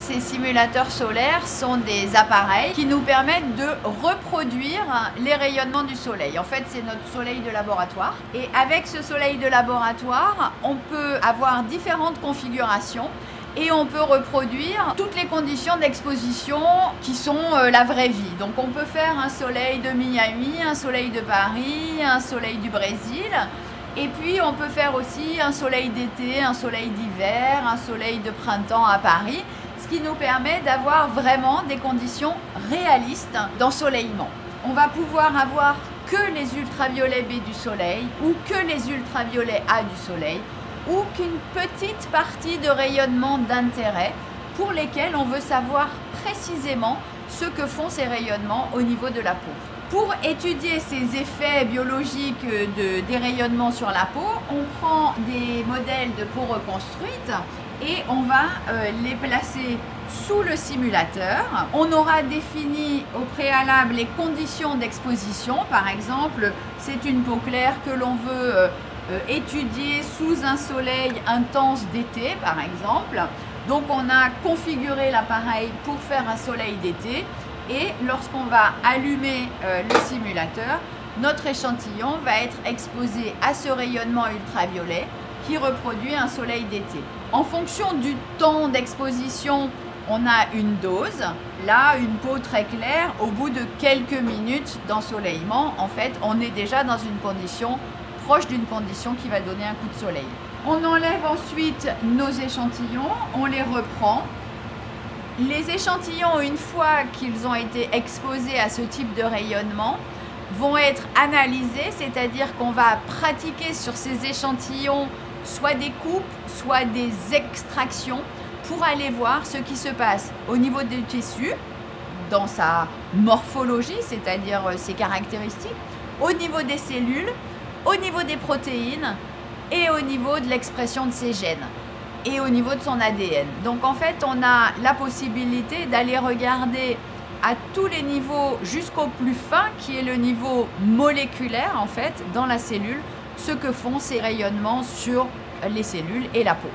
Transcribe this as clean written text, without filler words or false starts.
Ces simulateurs solaires sont des appareils qui nous permettent de reproduire les rayonnements du soleil. En fait, c'est notre soleil de laboratoire. Et avec ce soleil de laboratoire, on peut avoir différentes configurations et on peut reproduire toutes les conditions d'exposition qui sont la vraie vie. Donc on peut faire un soleil de Miami, un soleil de Paris, un soleil du Brésil. Et puis on peut faire aussi un soleil d'été, un soleil d'hiver, un soleil de printemps à Paris, ce qui nous permet d'avoir vraiment des conditions réalistes d'ensoleillement. On va pouvoir avoir que les ultraviolets B du soleil ou que les ultraviolets A du soleil ou qu'une petite partie de rayonnement d'intérêt pour lesquels on veut savoir précisément ce que font ces rayonnements au niveau de la peau. Pour étudier ces effets biologiques des rayonnements sur la peau, on prend des modèles de peau reconstruite et on va les placer sous le simulateur. On aura défini au préalable les conditions d'exposition. Par exemple, c'est une peau claire que l'on veut étudier sous un soleil intense d'été, par exemple. Donc on a configuré l'appareil pour faire un soleil d'été. Et lorsqu'on va allumer le simulateur, notre échantillon va être exposé à ce rayonnement ultraviolet qui reproduit un soleil d'été. En fonction du temps d'exposition, on a une dose. Là, une peau très claire, au bout de quelques minutes d'ensoleillement, en fait, on est déjà dans une condition proche d'une condition qui va donner un coup de soleil. On enlève ensuite nos échantillons, on les reprend. Les échantillons, une fois qu'ils ont été exposés à ce type de rayonnement, vont être analysés, c'est-à-dire qu'on va pratiquer sur ces échantillons soit des coupes, soit des extractions pour aller voir ce qui se passe au niveau du tissu, dans sa morphologie, c'est-à-dire ses caractéristiques, au niveau des cellules, au niveau des protéines et au niveau de l'expression de ses gènes et au niveau de son ADN. Donc en fait, on a la possibilité d'aller regarder à tous les niveaux jusqu'au plus fin, qui est le niveau moléculaire en fait, dans la cellule, ce que font ces rayonnements sur les cellules et la peau.